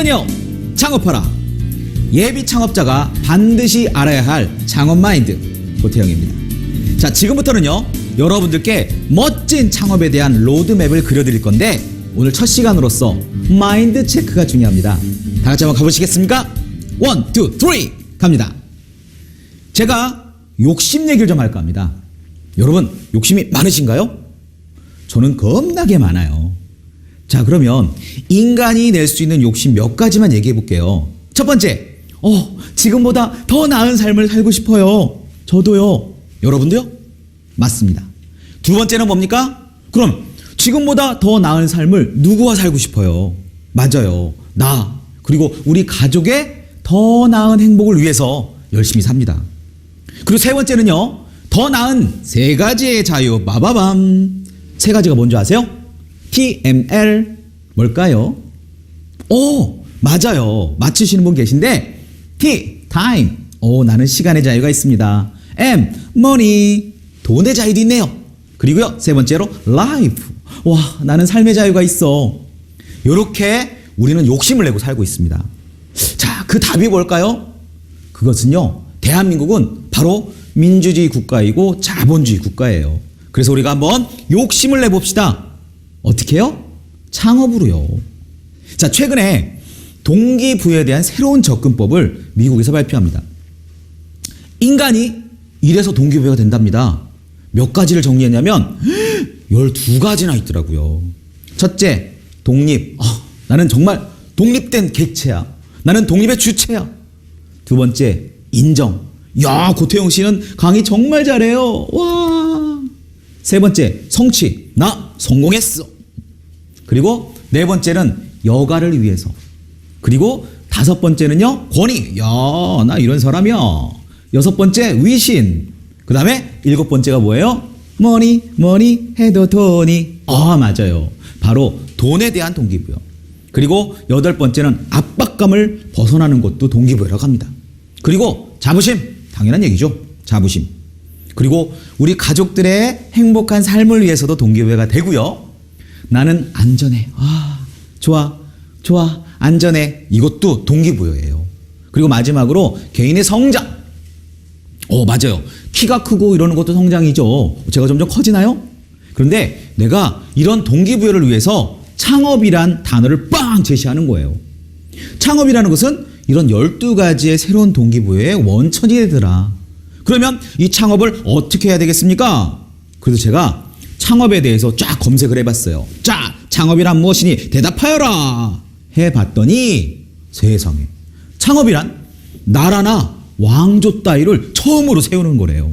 오늘은요, 창업하라. 예비 창업자가 반드시 알아야 할 창업 마인드, 고태영입니다. 자, 지금부터는요, 여러분들께 멋진 창업에 대한 로드맵을 그려드릴 건데, 오늘 첫 시간으로서 마인드 체크가 중요합니다. 다 같이 한번 가보시겠습니까? 1, 2, 3 갑니다. 제가 욕심 얘기를 좀 할까 합니다. 여러분, 욕심이 많으신가요? 저는 겁나게 많아요. 자, 그러면 인간이 낼 수 있는 욕심 몇 가지만 얘기해 볼게요. 첫 번째, 지금보다 더 나은 삶을 살고 싶어요. 저도요. 여러분도요? 맞습니다. 두 번째는 뭡니까? 그럼 지금보다 더 나은 삶을 누구와 살고 싶어요? 맞아요. 나, 그리고 우리 가족의 더 나은 행복을 위해서 열심히 삽니다. 그리고 세 번째는요, 더 나은 세 가지의 자유. 마바밤. 세 가지가 뭔지 아세요? TML. 뭘까요? 맞아요. 맞추시는 분 계신데, T, time. 나는 시간의 자유가 있습니다. M, money. 돈의 자유도 있네요. 그리고요, 세 번째로 life. 와, 나는 삶의 자유가 있어. 요렇게 우리는 욕심을 내고 살고 있습니다. 자, 그 답이 뭘까요? 그것은요, 대한민국은 바로 민주주의 국가이고 자본주의 국가예요. 그래서 우리가 한번 욕심을 내봅시다. 어떻게 해요? 창업으로요. 자, 최근에 동기부여에 대한 새로운 접근법을 미국에서 발표합니다. 인간이 이래서 동기부여가 된답니다. 몇 가지를 정리했냐면 12가지나 있더라고요. 첫째, 독립. 나는 정말 독립된 객체야. 나는 독립의 주체야. 두 번째, 인정. 야, 고태영 씨는 강의 정말 잘해요. 와. 세 번째, 성취. 나 성공했어. 그리고 네 번째는 여가를 위해서. 그리고 다섯 번째는요, 권위. 야, 나 이런 사람이야. 여섯 번째, 위신. 그 다음에 일곱 번째가 뭐예요? 머니 해도 돈이. 맞아요. 바로 돈에 대한 동기부여. 그리고 여덟 번째는 압박감을 벗어나는 것도 동기부여라고 합니다. 그리고 자부심. 당연한 얘기죠. 자부심. 그리고 우리 가족들의 행복한 삶을 위해서도 동기부여가 되고요. 나는 안전해. 좋아, 안전해. 이것도 동기부여예요. 그리고 마지막으로 개인의 성장. 맞아요. 키가 크고 이러는 것도 성장이죠. 제가 점점 커지나요? 그런데 내가 이런 동기부여를 위해서 창업이란 단어를 빵 제시하는 거예요. 창업이라는 것은 이런 12가지의 새로운 동기부여의 원천이 되더라. 그러면 이 창업을 어떻게 해야 되겠습니까? 그래서 제가 창업에 대해서 쫙 검색을 해봤어요. 자, 창업이란 무엇이니? 대답하여라! 해봤더니 세상에, 창업이란 나라나 왕조 따위를 처음으로 세우는 거래요.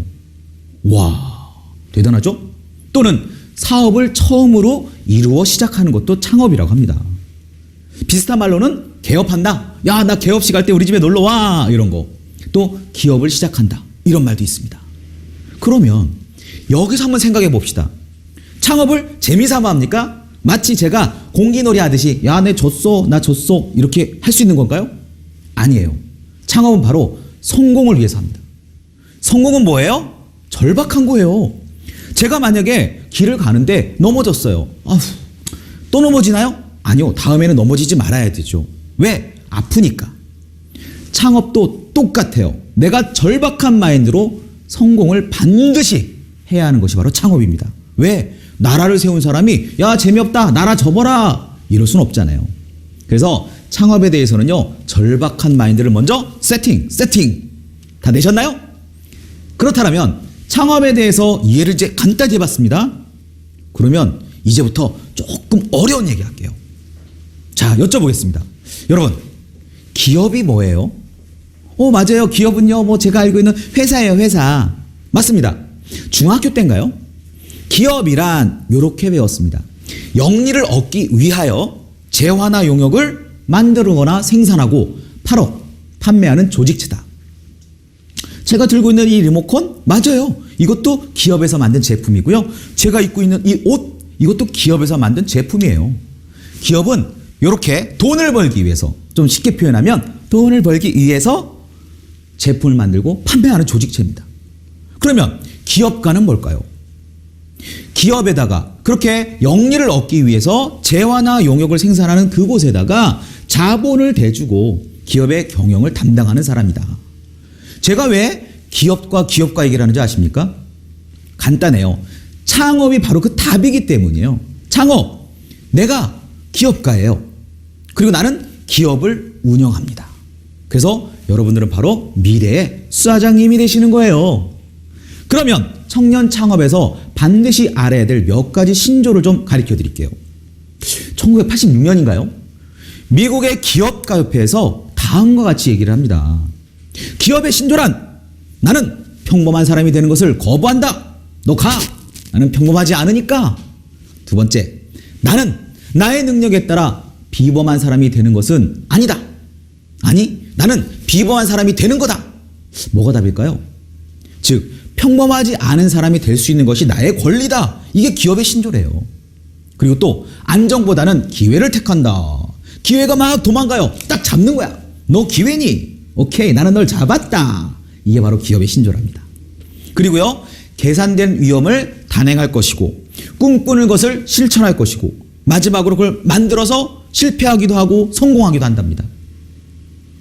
와, 대단하죠? 또는 사업을 처음으로 이루어 시작하는 것도 창업이라고 합니다. 비슷한 말로는 개업한다. 야, 나 개업식 할 때 우리 집에 놀러와. 이런 거. 또 기업을 시작한다. 이런 말도 있습니다. 그러면 여기서 한번 생각해 봅시다. 창업을 재미삼아 합니까? 마치 제가 공기놀이 하듯이 야, 내 줬어, 나 줬어 이렇게 할 수 있는 건가요? 아니에요. 창업은 바로 성공을 위해서 합니다. 성공은 뭐예요? 절박한 거예요. 제가 만약에 길을 가는데 넘어졌어요. 또 넘어지나요? 아니요. 다음에는 넘어지지 말아야 되죠. 왜? 아프니까. 창업도 똑같아요. 내가 절박한 마인드로 성공을 반드시 해야 하는 것이 바로 창업입니다. 왜? 나라를 세운 사람이 야, 재미없다, 나라 접어라 이럴 수는 없잖아요. 그래서 창업에 대해서는요, 절박한 마인드를 먼저 세팅 다 되셨나요? 그렇다면 창업에 대해서 이해를 이제 간단히 해봤습니다. 그러면 이제부터 조금 어려운 얘기 할게요. 자, 여쭤보겠습니다. 여러분, 기업이 뭐예요? 맞아요. 기업은요, 제가 알고 있는 회사예요, 회사. 맞습니다. 중학교 때인가요? 기업이란 요렇게 배웠습니다. 영리를 얻기 위하여 재화나 용역을 만들거나 생산하고 판매하는 조직체다. 제가 들고 있는 이 리모컨, 맞아요. 이것도 기업에서 만든 제품이고요. 제가 입고 있는 이 옷, 이것도 기업에서 만든 제품이에요. 기업은 이렇게 돈을 벌기 위해서, 좀 쉽게 표현하면 돈을 벌기 위해서 제품을 만들고 판매하는 조직체입니다. 그러면 기업가는 뭘까요? 기업에다가 그렇게 영리를 얻기 위해서 재화나 용역을 생산하는 그곳에다가 자본을 대주고 기업의 경영을 담당하는 사람이다. 제가 왜 기업과 얘기를 하는지 아십니까? 간단해요. 창업이 바로 그 답이기 때문이에요. 창업. 내가 기업가예요. 그리고 나는 기업을 운영합니다. 그래서 여러분들은 바로 미래의 수사장님이 되시는 거예요. 그러면 청년 창업에서 반드시 알아야 될 몇 가지 신조를 좀 가르쳐 드릴게요. 1986년인가요? 미국의 기업가협회에서 다음과 같이 얘기를 합니다. 기업의 신조란 나는 평범한 사람이 되는 것을 거부한다. 너 가. 나는 평범하지 않으니까. 두 번째, 나는 나의 능력에 따라 비범한 사람이 되는 것은 아니다. 아니, 나는 비범한 사람이 되는 거다. 뭐가 답일까요? 즉, 평범하지 않은 사람이 될 수 있는 것이 나의 권리다. 이게 기업의 신조래요. 그리고 또 안정보다는 기회를 택한다. 기회가 막 도망가요. 딱 잡는 거야. 너 기회니? 오케이, 나는 널 잡았다. 이게 바로 기업의 신조랍니다. 그리고요, 계산된 위험을 단행할 것이고 꿈꾸는 것을 실천할 것이고 마지막으로 그걸 만들어서 실패하기도 하고 성공하기도 한답니다.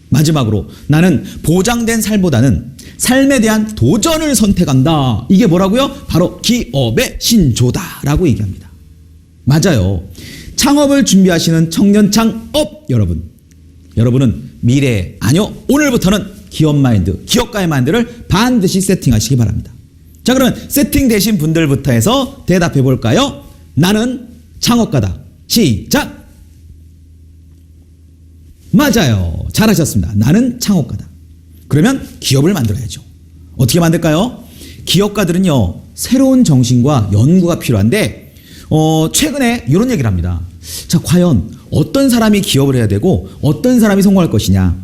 마지막으로 나는 보장된 삶보다는 삶에 대한 도전을 선택한다. 이게 뭐라고요? 바로 기업의 신조다라고 얘기합니다. 맞아요. 창업을 준비하시는 청년 창업 여러분. 여러분은 미래에, 아니요, 오늘부터는 기업 마인드, 기업가의 마인드를 반드시 세팅하시기 바랍니다. 자, 그러면 세팅되신 분들부터 해서 대답해 볼까요? 나는 창업가다. 시작! 맞아요. 잘하셨습니다. 나는 창업가다. 그러면 기업을 만들어야죠. 어떻게 만들까요? 기업가들은요, 새로운 정신과 연구가 필요한데, 최근에 이런 얘기를 합니다. 자, 과연 어떤 사람이 기업을 해야 되고 어떤 사람이 성공할 것이냐?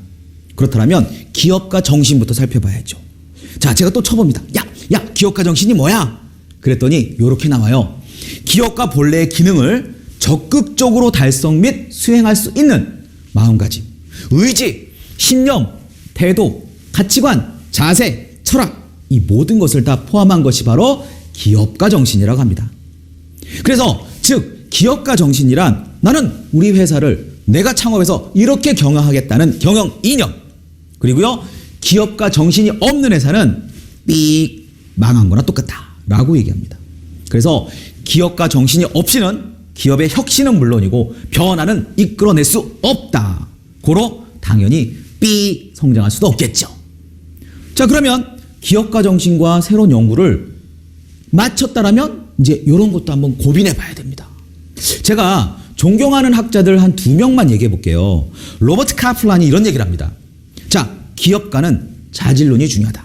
그렇다면 기업가 정신부터 살펴봐야죠. 자, 제가 또 쳐봅니다. 야, 기업가 정신이 뭐야? 그랬더니 이렇게 나와요. 기업가 본래의 기능을 적극적으로 달성 및 수행할 수 있는 마음가짐, 의지, 신념, 태도, 가치관, 자세, 철학, 이 모든 것을 다 포함한 것이 바로 기업가 정신이라고 합니다. 그래서 즉 기업가 정신이란 나는 우리 회사를 내가 창업해서 이렇게 경영하겠다는 경영 이념, 그리고요, 기업가 정신이 없는 회사는 삑 망한 거나 똑같다라고 얘기합니다. 그래서 기업가 정신이 없이는 기업의 혁신은 물론이고 변화는 이끌어낼 수 없다. 고로 당연히 삐 성장할 수도 없겠죠. 자, 그러면 기업가 정신과 새로운 연구를 맞췄다라면 이제 이런 것도 한번 고민해 봐야 됩니다. 제가 존경하는 학자들 한 2명만 얘기해 볼게요. 로버트 카플란이 이런 얘기를 합니다. 자, 기업가는 자질론이 중요하다.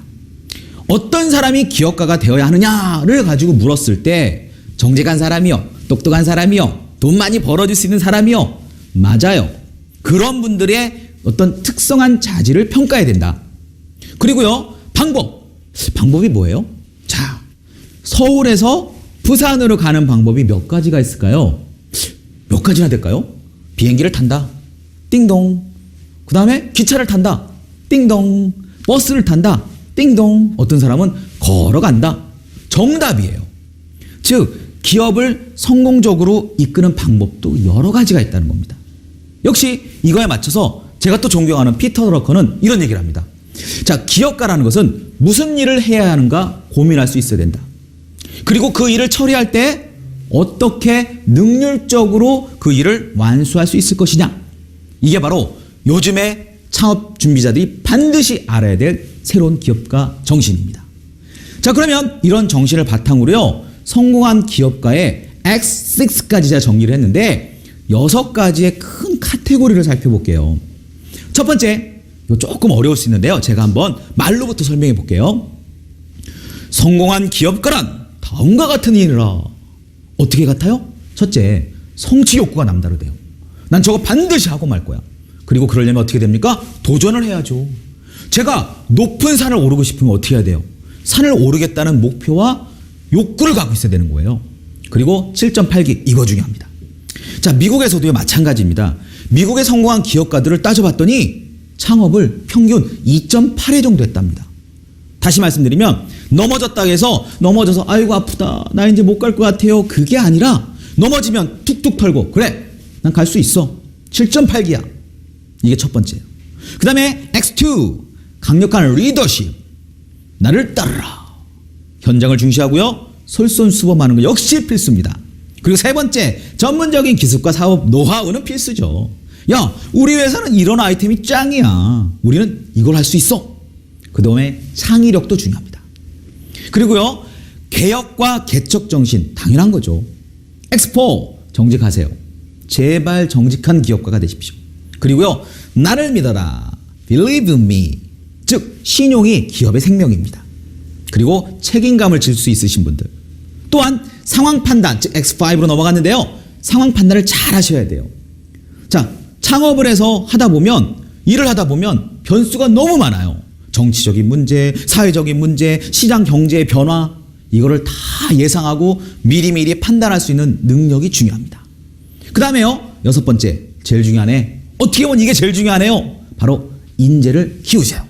어떤 사람이 기업가가 되어야 하느냐를 가지고 물었을 때 정직한 사람이요, 똑똑한 사람이요, 돈 많이 벌어줄 수 있는 사람이요. 맞아요. 그런 분들의 어떤 특성한 자질을 평가해야 된다. 그리고요, 방법이 뭐예요? 자, 서울에서 부산으로 가는 방법이 몇 가지가 있을까요? 몇 가지나 될까요? 비행기를 탄다. 띵동. 그 다음에 기차를 탄다. 띵동. 버스를 탄다. 띵동. 어떤 사람은 걸어간다. 정답이에요. 즉 기업을 성공적으로 이끄는 방법도 여러 가지가 있다는 겁니다. 역시 이거에 맞춰서 제가 또 존경하는 피터 드러커는 이런 얘기를 합니다. 자, 기업가라는 것은 무슨 일을 해야 하는가 고민할 수 있어야 된다. 그리고 그 일을 처리할 때 어떻게 능률적으로 그 일을 완수할 수 있을 것이냐. 이게 바로 요즘의 창업 준비자들이 반드시 알아야 될 새로운 기업가 정신입니다. 자, 그러면 이런 정신을 바탕으로요, 성공한 기업가의 X6까지 제가 정리를 했는데 6가지의 큰 카테고리를 살펴볼게요. 첫 번째, 이거 조금 어려울 수 있는데요, 제가 한번 말로부터 설명해 볼게요. 성공한 기업가란 다음과 같은 이유라. 어떻게 같아요? 첫째, 성취 욕구가 남다르대요. 난 저거 반드시 하고 말 거야. 그리고 그러려면 어떻게 됩니까? 도전을 해야죠. 제가 높은 산을 오르고 싶으면 어떻게 해야 돼요? 산을 오르겠다는 목표와 욕구를 갖고 있어야 되는 거예요. 그리고 7.8기, 이거 중요합니다. 자, 미국에서도 마찬가지입니다. 미국의 성공한 기업가들을 따져봤더니 창업을 평균 2.8회 정도 했답니다. 다시 말씀드리면 넘어졌다 해서 넘어져서 아이고 아프다 나 이제 못 갈 것 같아요 그게 아니라 넘어지면 툭툭 털고 그래 난 갈 수 있어 7.8기야 이게 첫 번째예요. 그 다음에 X2 강력한 리더십 나를 따르라 현장을 중시하고요 솔선수범하는 거 역시 필수입니다. 그리고 세 번째 전문적인 기술과 사업 노하우는 필수죠. 야 우리 회사는 이런 아이템이 짱이야 우리는 이걸 할 수 있어. 그 다음에 창의력도 중요합니다. 그리고요 개혁과 개척 정신 당연한 거죠. X4 정직하세요. 제발 정직한 기업가가 되십시오. 그리고요 나를 믿어라 Believe me 즉 신용이 기업의 생명입니다. 그리고 책임감을 질 수 있으신 분들 또한 상황 판단 즉 X5로 넘어갔는데요 상황 판단을 잘 하셔야 돼요. 자 창업을 해서 일을 하다 보면 변수가 너무 많아요. 정치적인 문제, 사회적인 문제, 시장 경제의 변화 이거를 다 예상하고 미리미리 판단할 수 있는 능력이 중요합니다. 그 다음에요 6번째 제일 중요하네. 어떻게 보면 이게 제일 중요하네요. 바로 인재를 키우세요.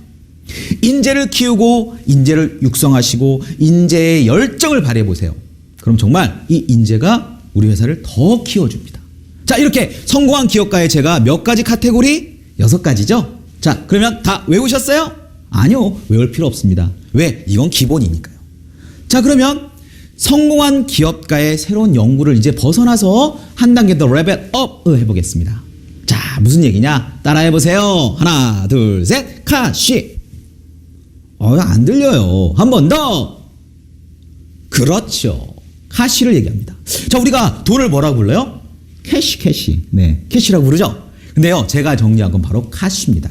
인재를 키우고 인재를 육성하시고 인재의 열정을 발휘해보세요. 그럼 정말 이 인재가 우리 회사를 더 키워줍니다. 자 이렇게 성공한 기업가의 제가 몇 가지 카테고리? 6가지죠. 자 그러면 다 외우셨어요? 아니요 외울 필요 없습니다. 왜? 이건 기본이니까요. 자 그러면 성공한 기업가의 새로운 연구를 이제 벗어나서 한 단계 더 레벨업 해보겠습니다. 자 무슨 얘기냐 따라해보세요. 하나 둘 셋 카시 안 들려요. 한 번 더. 그렇죠. 카시를 얘기합니다. 자 우리가 돈을 뭐라고 불러요? 캐시. 네 캐시라고 부르죠. 근데요 제가 정리한 건 바로 카시입니다.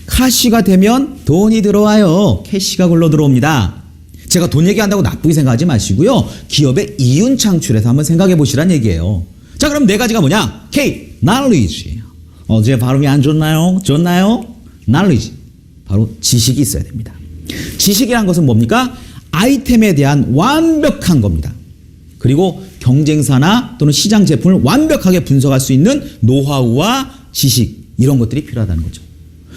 카시가 되면 돈이 들어와요. 캐시가 굴러 들어옵니다. 제가 돈 얘기한다고 나쁘게 생각하지 마시고요. 기업의 이윤 창출에서 한번 생각해 보시란 얘기예요. 자 그럼 4가지가 뭐냐? K, knowledge. 제 발음이 안 좋나요? knowledge. 바로 지식이 있어야 됩니다. 지식이란 것은 뭡니까? 아이템에 대한 완벽한 겁니다. 그리고 경쟁사나 또는 시장 제품을 완벽하게 분석할 수 있는 노하우와 지식 이런 것들이 필요하다는 거죠.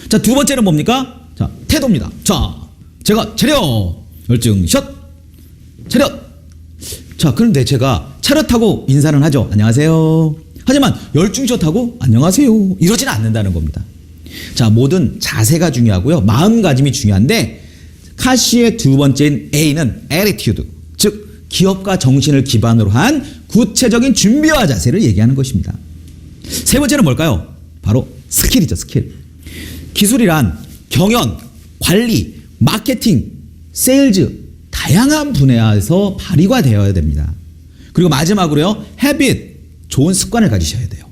자, 두 번째는 뭡니까? 자, 태도입니다. 자, 제가 차렷 열정 샷 차렷. 자, 그런데 제가 차렷하고 인사는 하죠. 안녕하세요. 하지만 열중샷하고 안녕하세요 이러지는 않는다는 겁니다. 자, 모든 자세가 중요하고요. 마음가짐이 중요한데 카시의 두 번째인 A는 attitude, 즉 기업가 정신을 기반으로 한 구체적인 준비와 자세를 얘기하는 것입니다. 세 번째는 뭘까요? 바로 스킬이죠. 스킬. 기술이란 경영, 관리, 마케팅, 세일즈 다양한 분야에서 발휘가 되어야 됩니다. 그리고 마지막으로요. habit, 좋은 습관을 가지셔야 돼요.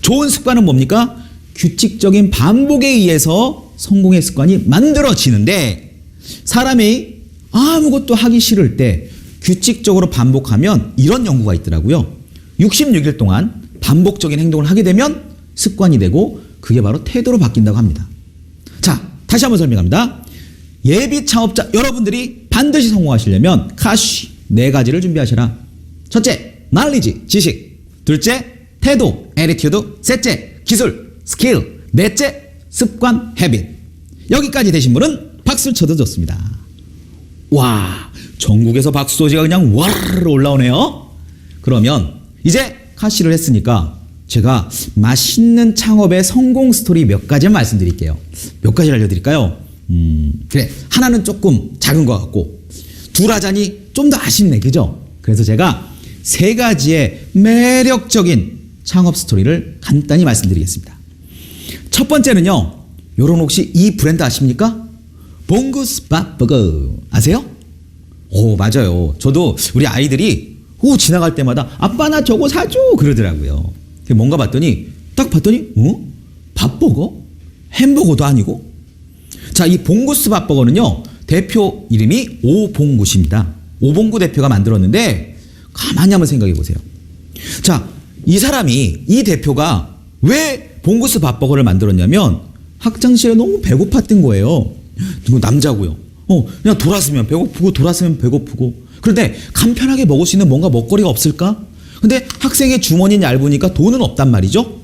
좋은 습관은 뭡니까? 규칙적인 반복에 의해서 성공의 습관이 만들어지는데 사람이 아무것도 하기 싫을 때 규칙적으로 반복하면 이런 연구가 있더라고요. 66일 동안 반복적인 행동을 하게 되면 습관이 되고 그게 바로 태도로 바뀐다고 합니다. 자, 다시 한번 설명합니다. 예비 창업자 여러분들이 반드시 성공하시려면 카시 4가지를 준비하셔라. 첫째, knowledge, 지식. 둘째, 태도, attitude. 셋째, 기술, 스킬. 넷째, 습관, habit. 여기까지 되신 분은 박수 쳐도 좋습니다. 와, 전국에서 박수 소리가 그냥 와르르 올라오네요. 그러면 이제 카시를 했으니까 제가 맛있는 창업의 성공 스토리 몇 가지 말씀드릴게요. 몇 가지 알려드릴까요? 그래, 하나는 조금 작은 것 같고 둘 하자니 좀 더 아쉽네, 그죠? 그래서 제가 3가지의 매력적인 창업 스토리를 간단히 말씀드리겠습니다. 첫 번째는요, 여러분 혹시 이 브랜드 아십니까? 봉구스 밥버거 아세요? 오, 맞아요. 저도 우리 아이들이 지나갈 때마다 아빠 나 저거 사줘 그러더라고요. 뭔가 봤더니 딱 봤더니 밥버거? 햄버거도 아니고. 자, 이 봉구스 밥버거는요 대표 이름이 오봉구씨입니다. 오봉구 대표가 만들었는데 가만히 한번 생각해 보세요. 자, 이 대표가 왜 봉구스 밥버거를 만들었냐면 학창시절에 너무 배고팠던 거예요. 남자고요. 그냥 돌았으면 배고프고 돌았으면 배고프고. 그런데 간편하게 먹을 수 있는 뭔가 먹거리가 없을까? 근데 학생의 주머니는 얇으니까 돈은 없단 말이죠.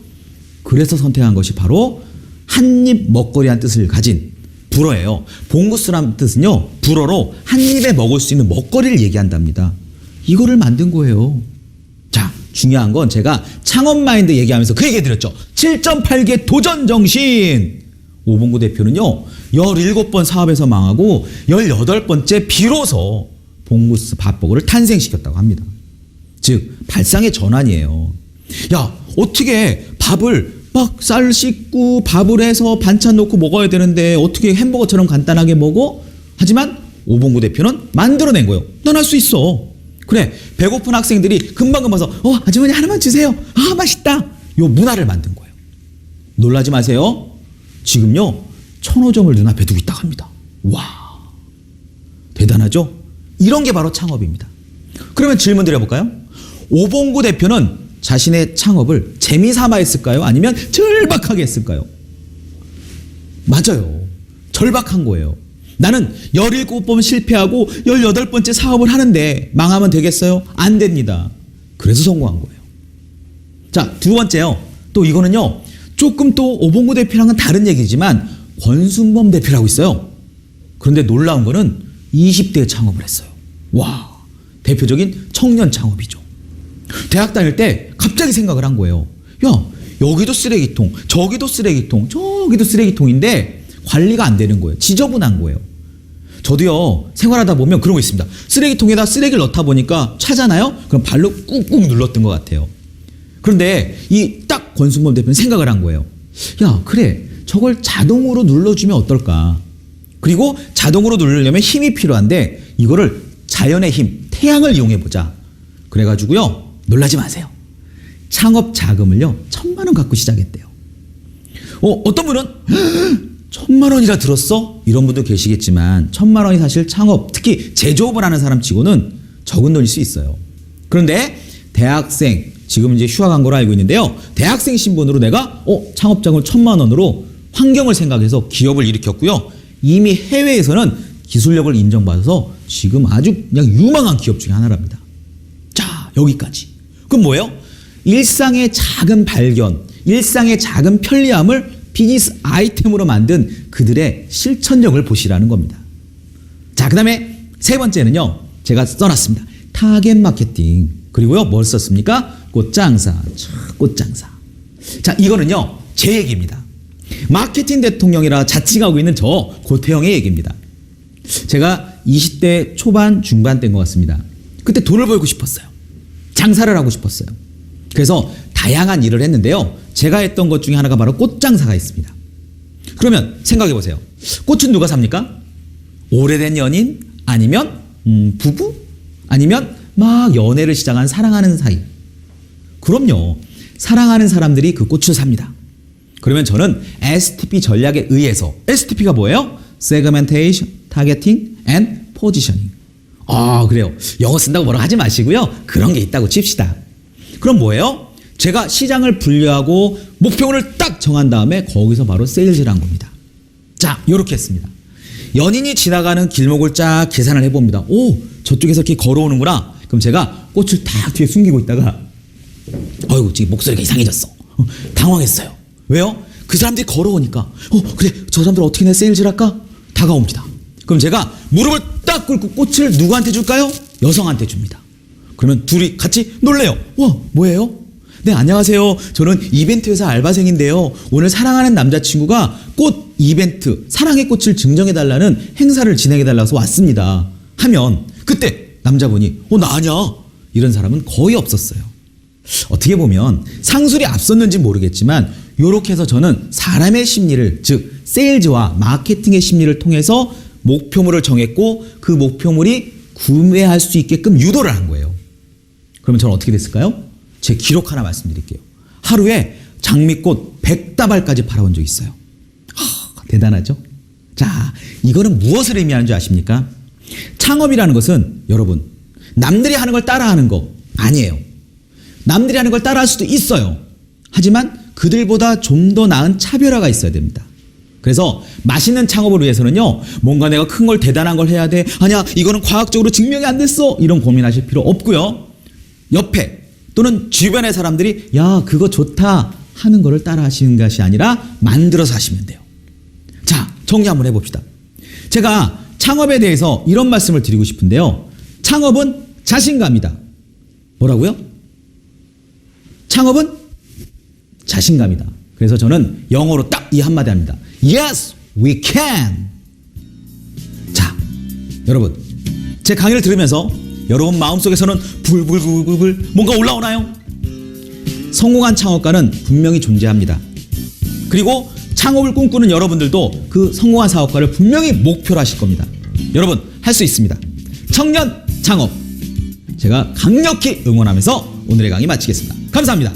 그래서 선택한 것이 바로 한입 먹거리란 뜻을 가진 불어예요. 봉구스란 뜻은요, 불어로 한 입에 먹을 수 있는 먹거리를 얘기한답니다. 이거를 만든 거예요. 자, 중요한 건 제가 창업 마인드 얘기하면서 그 얘기 해드렸죠. 7.8개 도전 정신. 오봉구 대표는요, 17번 사업에서 망하고 18번째 비로소 봉구스 밥버거를 탄생시켰다고 합니다. 즉, 발상의 전환이에요. 야, 어떻게 밥을 막 쌀 씻고 밥을 해서 반찬 넣고 먹어야 되는데 어떻게 햄버거처럼 간단하게 먹어? 하지만 오봉구 대표는 만들어낸 거예요. 넌 할 수 있어. 그래, 배고픈 학생들이 금방 와서 아주머니 하나만 주세요. 아, 맛있다. 요 문화를 만든 거예요. 놀라지 마세요. 지금요, 1,000호점을 눈앞에 두고 있다고 합니다. 와, 대단하죠? 이런 게 바로 창업입니다. 그러면 질문 드려볼까요? 오봉구 대표는 자신의 창업을 재미삼아 했을까요? 아니면 절박하게 했을까요? 맞아요. 절박한 거예요. 나는 17번 실패하고 18번째 사업을 하는데 망하면 되겠어요? 안 됩니다. 그래서 성공한 거예요. 자, 두 번째요. 또 이거는요, 조금 또 오봉구 대표랑은 다른 얘기지만 권순범 대표라고 있어요. 그런데 놀라운 거는 20대에 창업을 했어요. 와, 대표적인 청년 창업이죠. 대학 다닐 때 갑자기 생각을 한 거예요. 야, 여기도 쓰레기통, 저기도 쓰레기통, 저기도 쓰레기통인데 관리가 안 되는 거예요. 지저분한 거예요. 저도요, 생활하다 보면 그런 거 있습니다. 쓰레기통에다 쓰레기를 넣다 보니까 차잖아요? 그럼 발로 꾹꾹 눌렀던 것 같아요. 그런데 이 딱 권순범 대표는 생각을 한 거예요. 야, 그래, 저걸 자동으로 눌러주면 어떨까? 그리고 자동으로 누르려면 힘이 필요한데 이거를 자연의 힘, 태양을 이용해보자. 그래가지고요, 놀라지 마세요. 창업 자금을요, 1,000만 원 갖고 시작했대요. 어떤 분은 1,000만 원이라 들었어? 이런 분도 계시겠지만 1,000만 원이 사실 창업, 특히 제조업을 하는 사람 치고는 적은 돈일 수 있어요. 그런데 대학생, 지금 이제 휴학한 걸로 알고 있는데요, 대학생 신분으로 내가 창업 자금을 1,000만 원으로 환경을 생각해서 기업을 일으켰고요. 이미 해외에서는 기술력을 인정받아서 지금 아주 그냥 유망한 기업 중에 하나랍니다. 자, 여기까지. 그럼 뭐예요? 일상의 작은 발견, 일상의 작은 편리함을 비즈니스 아이템으로 만든 그들의 실천력을 보시라는 겁니다. 자, 그 다음에 세 번째는요, 제가 써놨습니다. 타겟 마케팅. 그리고요, 뭘 썼습니까? 꽃장사. 꽃장사. 자, 이거는요, 제 얘기입니다. 마케팅 대통령이라 자칭하고 있는 저 고태형의 얘기입니다. 제가 20대 초반 중반 때인 것 같습니다. 그때 돈을 벌고 싶었어요. 장사를 하고 싶었어요. 그래서 다양한 일을 했는데요, 제가 했던 것 중에 하나가 바로 꽃장사가 있습니다. 그러면 생각해 보세요. 꽃은 누가 삽니까? 오래된 연인? 아니면 부부? 아니면 막 연애를 시작한 사랑하는 사이? 그럼요, 사랑하는 사람들이 그 꽃을 삽니다. 그러면 저는 STP 전략에 의해서, STP가 뭐예요? Segmentation, Targeting and Positioning. 아, 그래요. 영어 쓴다고 뭐라고 하지 마시고요. 그런 게 있다고 칩시다. 그럼 뭐예요? 제가 시장을 분류하고 목표를 딱 정한 다음에 거기서 바로 세일즈를 한 겁니다. 자, 요렇게 했습니다. 연인이 지나가는 길목을 쫙 계산을 해봅니다. 오, 저쪽에서 이렇게 걸어오는구나. 그럼 제가 꽃을 딱 뒤에 숨기고 있다가 어이구, 지금 목소리가 이상해졌어. 당황했어요. 왜요? 그 사람들이 걸어오니까 그래, 저 사람들 어떻게 내 세일즈를 할까? 다가옵니다. 그럼 제가 무릎을 딱 꿇고 꽃을 누구한테 줄까요? 여성한테 줍니다. 그러면 둘이 같이 놀래요. 와, 뭐예요? 네, 안녕하세요. 저는 이벤트회사 알바생인데요, 오늘 사랑하는 남자친구가 꽃 이벤트, 사랑의 꽃을 증정해달라는 행사를 진행해달라서 왔습니다 하면, 그때 남자분이 나 아냐? 이런 사람은 거의 없었어요. 어떻게 보면 상술이 앞섰는지 모르겠지만 이렇게 해서 저는 사람의 심리를, 즉 세일즈와 마케팅의 심리를 통해서 목표물을 정했고 그 목표물이 구매할 수 있게끔 유도를 한 거예요. 그러면 저는 어떻게 됐을까요? 제 기록 하나 말씀드릴게요. 하루에 장미꽃 100다발까지 팔아온 적 있어요. 대단하죠? 자, 이거는 무엇을 의미하는 줄 아십니까? 창업이라는 것은 여러분, 남들이 하는 걸 따라하는 거 아니에요. 남들이 하는 걸 따라할 수도 있어요. 하지만 그들보다 좀 더 나은 차별화가 있어야 됩니다. 그래서 맛있는 창업을 위해서는요, 뭔가 내가 큰 걸, 대단한 걸 해야 돼. 아니야, 이거는 과학적으로 증명이 안 됐어. 이런 고민하실 필요 없고요. 옆에 또는 주변의 사람들이 야, 그거 좋다 하는 거를 따라 하시는 것이 아니라 만들어서 하시면 돼요. 자, 정리 한번 해봅시다. 제가 창업에 대해서 이런 말씀을 드리고 싶은데요. 창업은 자신감이다. 뭐라고요? 창업은 자신감이다. 그래서 저는 영어로 딱 이 한마디 합니다. Yes, we can. 자, 여러분, 제 강의를 들으면서 여러분 마음속에서는 불불불불불 뭔가 올라오나요? 성공한 창업가는 분명히 존재합니다. 그리고 창업을 꿈꾸는 여러분들도 그 성공한 사업가를 분명히 목표로 하실 겁니다. 여러분, 할 수 있습니다. 청년 창업, 제가 강력히 응원하면서 오늘의 강의 마치겠습니다. 감사합니다.